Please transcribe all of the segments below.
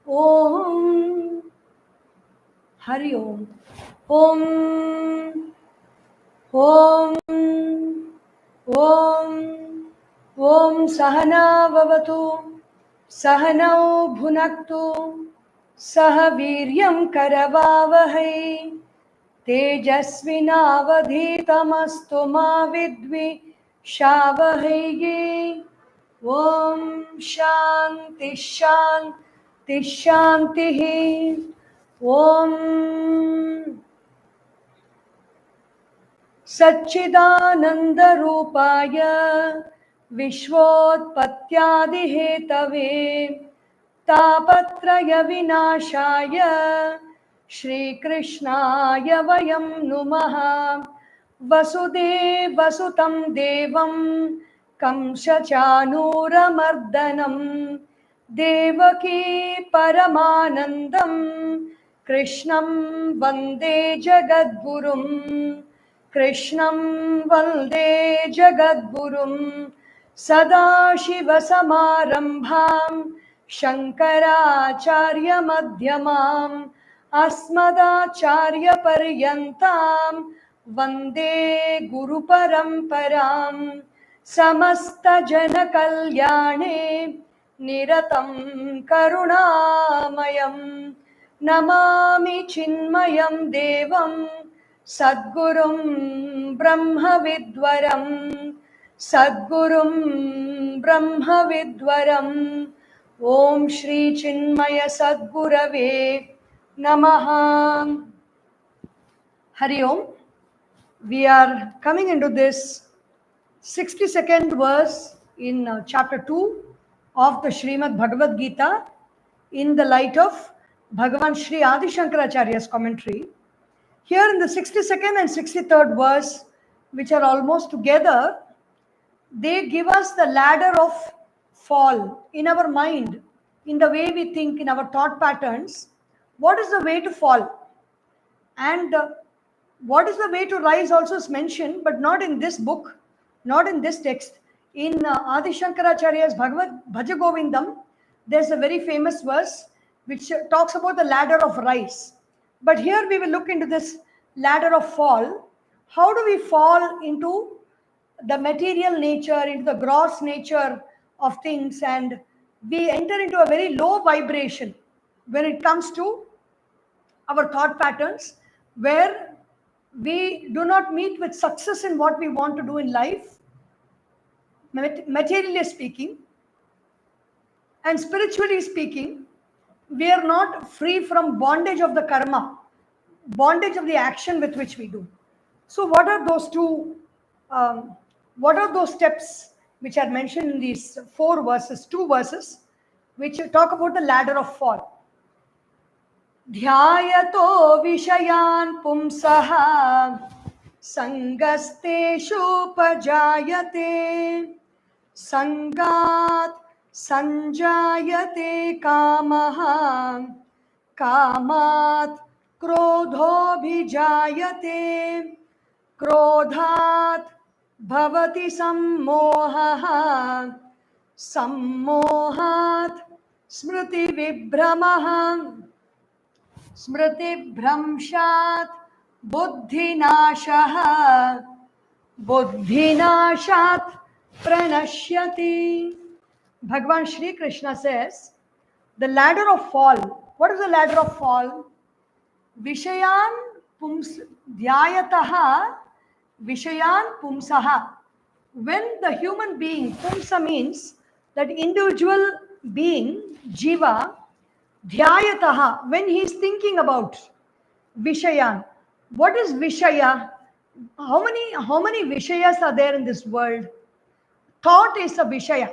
Om Hari Om. Om Om Om Om Sahana Vavatu Sahanau Bhunaktu Saha Viryam Karavavahai Tejasvinavadhitamastu ma vidvi Shavahai. Om Shanti Shanti Shanti. Om Satchidananda Rupaya Vishwotpattyadihetave Tapatraya Vinashaya Shri Krishnaya Vayam Numaha. Vasudeva Sutam Devam Kamshachanuramardhanam Devaki Paramanandam Krishnam Vande Jagadgurum. Krishnam Vande Jagadgurum. Sadashiva Samarambham Shankaracharya Madhyamam Asmadacharya Paryantam Vande Guru Paramparam. Samasta Jana Kalyane Niratam Karunamayam Namami Chinmayam Devam Sadgurum Brahma Vidwaram. Sadgurum Brahma Vidwaram. Om Shri Chinmaya Sadgurave Namaha. Hari Om. We are coming into this 62nd verse in chapter 2 of the Srimad Bhagavad Gita in the light of Bhagavan Sri Adisankaracharya's commentary. Here in the 62nd and 63rd verse, which are almost together, they give us the ladder of fall in our mind, in the way we think, in our thought patterns. What is the way to fall? And what is the way to rise also is mentioned, but not in this book, not in this text. In Adi Shankaracharya's Bhagavad Bhaja Govindam, there's a very famous verse which talks about the ladder of rise. But here we will look into this ladder of fall. How do we fall into the material nature, into the gross nature of things, and we enter into a very low vibration when it comes to our thought patterns, where we do not meet with success in what we want to do in life, materially speaking, and spiritually speaking, we are not free from bondage of the karma, bondage of the action with which we do. So what are those steps which are mentioned in these two verses, which talk about the ladder of fall? Dhyayato vishayan pumsaha sangasteshu pajayate sangat sanjayate kamaha kamat krodho bhijayate krodhat bhavati sammohaha sammohat smriti vibhramaha smriti bhramshat buddhinashaha buddhinashat pranashyati. Bhagavan Shri Krishna says, the ladder of fall. What is the ladder of fall? Vishayan dhyayataha vishayan pumsaha. When the human being, pumsa means that individual being, jiva, dhyayataha, when he is thinking about vishayan. What is vishaya? How many vishayas are there in this world? Thought is a vishaya.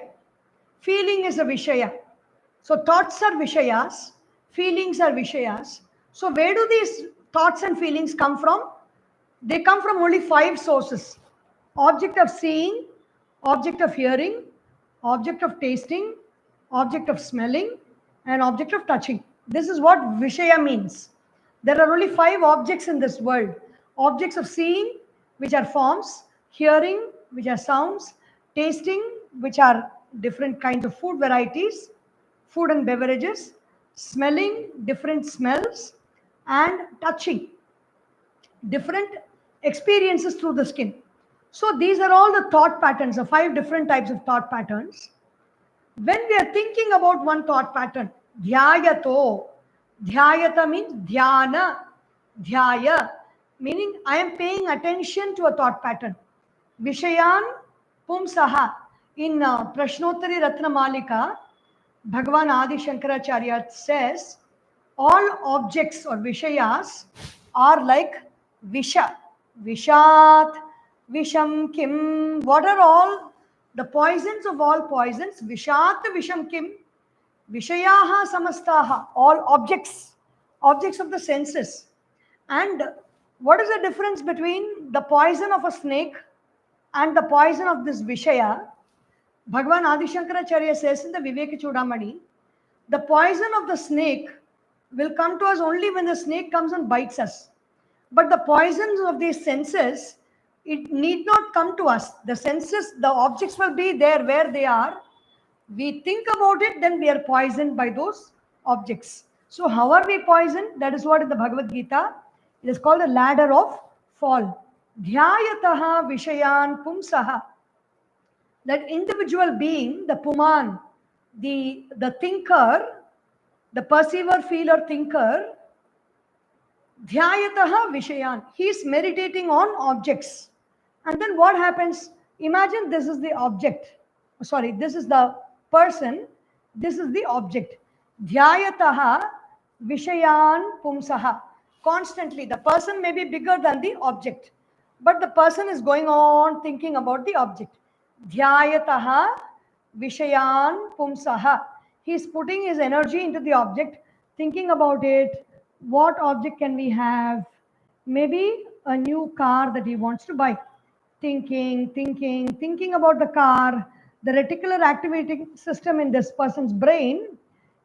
Feeling is a vishaya. So thoughts are vishayas, feelings are vishayas. So where do these thoughts and feelings come from? They come from only 5 sources: object of seeing, object of hearing, object of tasting, object of smelling, and object of touching. This is what vishaya means. There are only 5 objects in this world: objects of seeing, which are forms; hearing, which are sounds; tasting, which are different kinds of food varieties; food and beverages, smelling different smells, and touching different experiences through the skin. So these are all the thought patterns, the 5 different types of thought patterns. When we are thinking about one thought pattern, dhyayato, dhyayata means dhyana, dhyaya, meaning I am paying attention to a thought pattern. Vishayan pumsaha. In Prashnottari Ratna Malika, Bhagavan Adisankaracharya says, all objects or vishayas are like visha. Vishat, visham kim. What are all the poisons of all poisons? Vishat, visham kim. Vishayaha samastaha. All objects, objects of the senses. And what is the difference between the poison of a snake and the poison of this Vishaya? Bhagavan Adisankaracharya says in the Viveka Chudamani, the poison of the snake will come to us only when the snake comes and bites us. But the poisons of these senses, it need not come to us. The senses, the objects will be there where they are. We think about it, then we are poisoned by those objects. So how are we poisoned? That is what in the Bhagavad Gita, it is called the ladder of fall. Dhyayataha vishayan pumsaha. That individual being, the puman, the thinker, the perceiver, feeler, thinker, dhyayataha vishayan. He is meditating on objects. And then what happens? Imagine this is the object. Sorry, this is the person. This is the object. Dhyayataha vishayan pumsaha. Constantly, the person may be bigger than the object, but the person is going on thinking about the object. Dhyayataha vishayan pumsaha. He is putting his energy into the object, thinking about it. What object can we have? Maybe a new car that he wants to buy. Thinking about the car. The reticular activating system in this person's brain,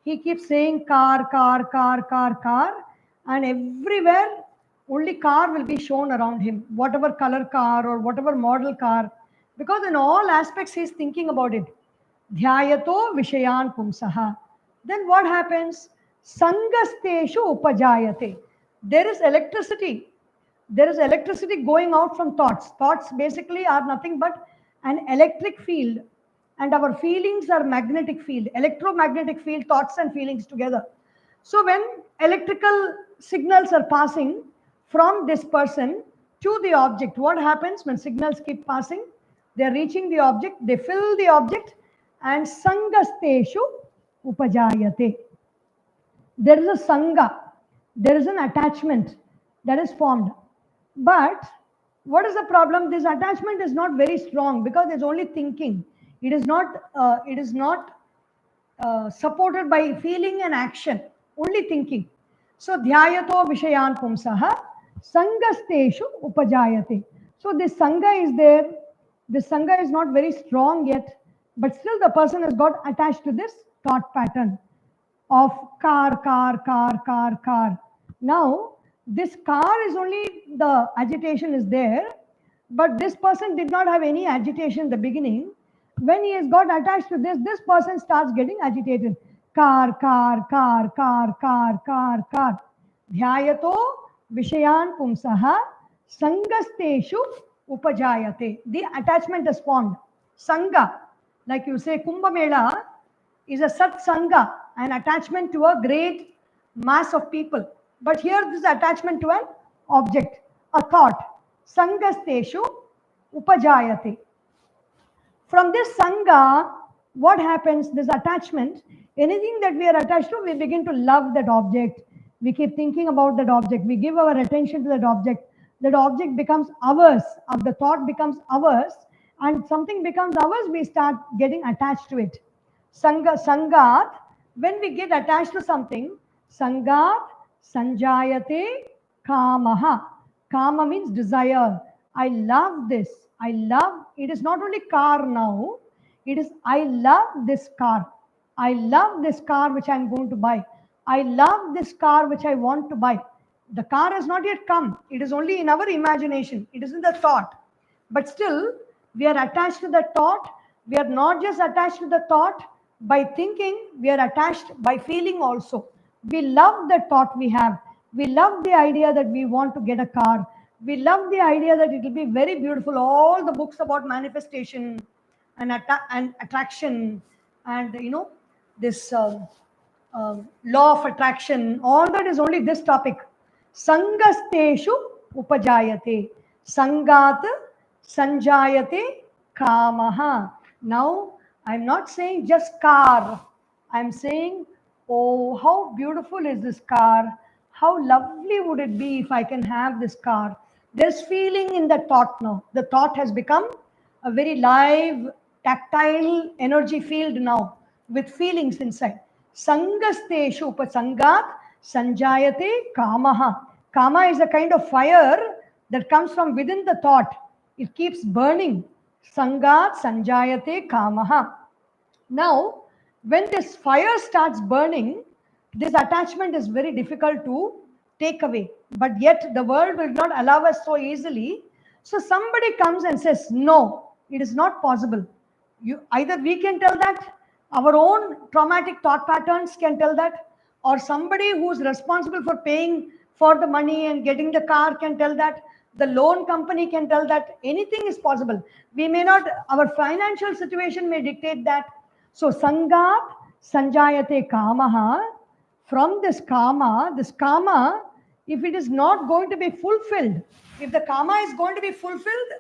he keeps saying car, car, car, car, car. And everywhere, only car will be shown around him. Whatever color car or whatever model car. Because in all aspects, he's thinking about it. Dhyayato vishayan pumsaha. Then what happens? Sangasteshu upajayate. There is electricity. There is electricity going out from thoughts. Thoughts basically are nothing but an electric field. And our feelings are magnetic field. Electromagnetic field, thoughts and feelings together. So when electrical signals are passing from this person to the object, what happens when signals keep passing? They are reaching the object, they fill the object, and sangasteshu upajayate. There is a sangha, there is an attachment that is formed. But what is the problem? This attachment is not very strong because it's only thinking. It is not supported by feeling and action, only thinking. So dhyayato vishayan pumsaha sangasteshu upajayate. So this sangha is there. This sangha is not very strong yet, but still the person has got attached to this thought pattern of car, car, car, car, car. Now, this car is only, the agitation is there, but this person did not have any agitation in the beginning. When he has got attached to this, this person starts getting agitated. Car, car, car, car, car, car, car. Dhyayato vishayan pumsaha sangasteshu upajayate. The attachment is formed. Sangha, like you say, Kumbh Mela is a sat sangha, an attachment to a great mass of people. But here this attachment to an object, a thought. Sangasteshu upajayate. From this sangha, what happens? This attachment, anything that we are attached to, we begin to love that object. We keep thinking about that object. We give our attention to that object. That object becomes ours. The thought becomes ours. And something becomes ours, we start getting attached to it. Sangat, when we get attached to something, sangat sanjayate kamaha. Kama means desire. I love this. I love, it is not only car now, it is I love this car. I love this car which I am going to buy. I love this car which I want to buy. The car has not yet come. It is only in our imagination. It is in the thought. But still, we are attached to the thought. We are not just attached to the thought. By thinking, we are attached. By feeling also. We love the thought we have. We love the idea that we want to get a car. We love the idea that it will be very beautiful. All the books about manifestation and, and attraction and, this law of attraction, all that is only this topic. Sangasteshu upajayate. Sangat sanjayate kamaha. Now, I'm not saying just car. I'm saying, oh, how beautiful is this car? How lovely would it be if I can have this car? There's feeling in the thought now. The thought has become a very live, tactile energy field now with feelings inside. Sangasteshu upasangat sanjayate kamaha. Kama is a kind of fire that comes from within the thought. It keeps burning. Sangat sanjayate kamaha. Now, when this fire starts burning, this attachment is very difficult to take away. But yet the world will not allow us so easily. So somebody comes and says, no, it is not possible. Either we can tell that, our own traumatic thought patterns can tell that, or somebody who's responsible for paying for the money and getting the car can tell that, the loan company can tell that. Anything is possible. We may not, our financial situation may dictate that. So sangat sanjayate kamaha. From this kama, if it is not going to be fulfilled, if the kama is going to be fulfilled,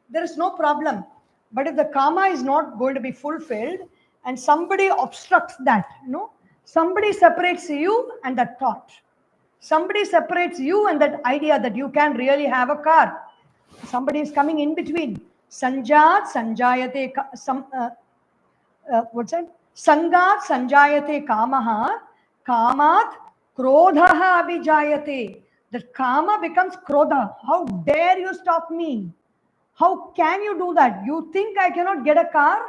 there is no problem. But if the kama is not going to be fulfilled and somebody obstructs that, somebody separates you and that thought. Somebody separates you and that idea that you can really have a car. Somebody is coming in between. Sanjat sanjayate what's that? Sangat sanjayate kamaha, kamat krodhaha abhijayate. The kama becomes krodha. How dare you stop me? How can you do that? You think I cannot get a car?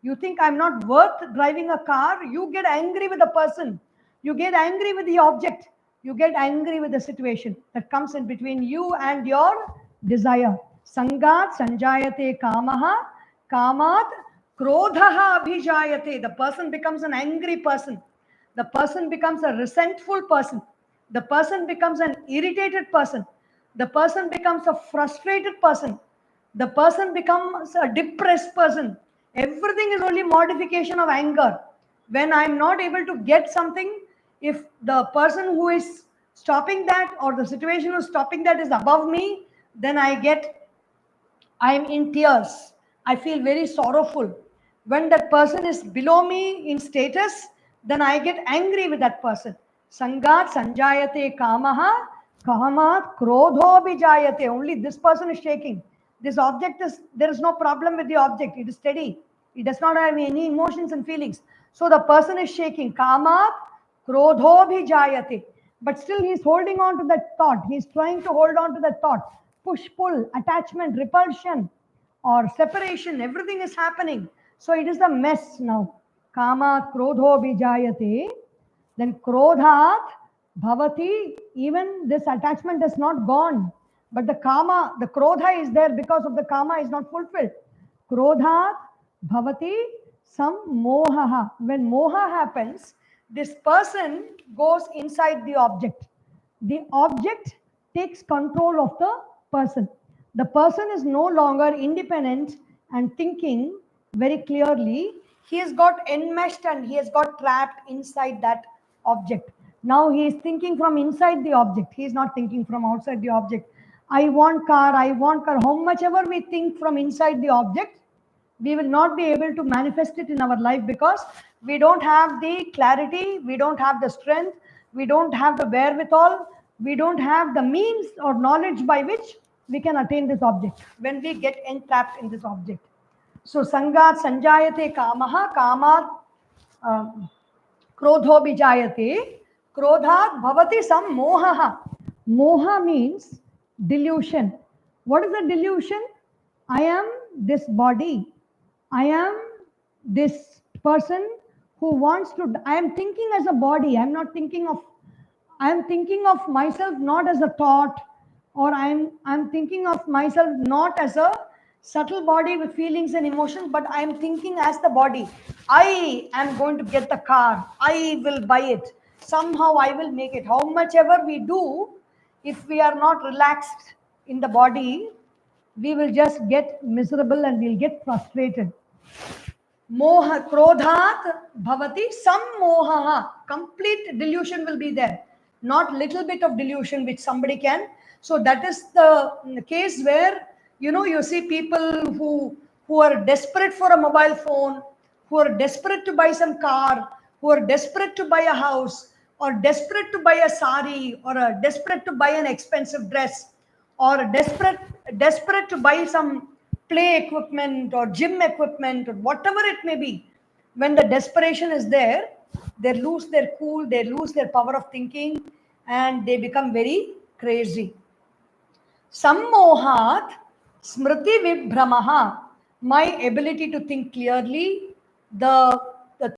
You think I'm not worth driving a car? You get angry with the person. You get angry with the object. You get angry with the situation that comes in between you and your desire. Sangat sanjayate kamaha, kamat krodhaha abhijayate. The person becomes an angry person. The person becomes a resentful person. The person becomes an irritated person. The person becomes a frustrated person. The person becomes a depressed person. Everything is only modification of anger. When I'm not able to get something, if the person who is stopping that or the situation who is stopping that is above me, then I'm in tears. I feel very sorrowful. When that person is below me in status, then I get angry with that person. Sangat sanjayate kamaha, kamat krodho bijayate. Only this person is shaking. This object there is no problem with the object. It is steady. It does not have any emotions and feelings. So the person is shaking. Kamat krodho bijayate. But still he is holding on to that thought. He is trying to hold on to that thought. Push, pull, attachment, repulsion, or separation. Everything is happening. So it is a mess now. Kamat krodho bijayate. Then krodhat bhavati. Even this attachment is not gone. But the kama, the krodha is there because of the kama is not fulfilled. Krodhat bhavati sam mohaha. When moha happens, this person goes inside the object. The object takes control of the person. The person is no longer independent and thinking very clearly. He has got enmeshed and he has got trapped inside that object. Now he is thinking from inside the object. He is not thinking from outside the object. I want car, I want car. How much ever we think from inside the object, we will not be able to manifest it in our life because we don't have the clarity, we don't have the strength, we don't have the wherewithal, we don't have the means or knowledge by which we can attain this object when we get entrapped in this object. So sangat sanjayate kamaha, kamat krodho bijayate, krodhat bhavati sam mohaha. Moha means delusion. What is a delusion? I am this body. I am this person who wants to, I am thinking as a body. I am thinking of myself not as a thought, or I'm thinking of myself not as a subtle body with feelings and emotions, but I am thinking as the body. I am going to get the car. I will buy it. Somehow I will make it. How much ever we do, if we are not relaxed in the body, we will just get miserable and we'll get frustrated. Moha krodhat bhavati sammoha. Complete delusion will be there, not little bit of delusion which somebody can. So that is the case where, you know, you see people who are desperate for a mobile phone, who are desperate to buy some car, who are desperate to buy a house, or desperate to buy a sari, or desperate to buy an expensive dress, or desperate to buy some play equipment or gym equipment or whatever it may be. When the desperation is there, they lose their cool, they lose their power of thinking, and they become very crazy. Sammohat smriti vibhramaha, my ability to think clearly, the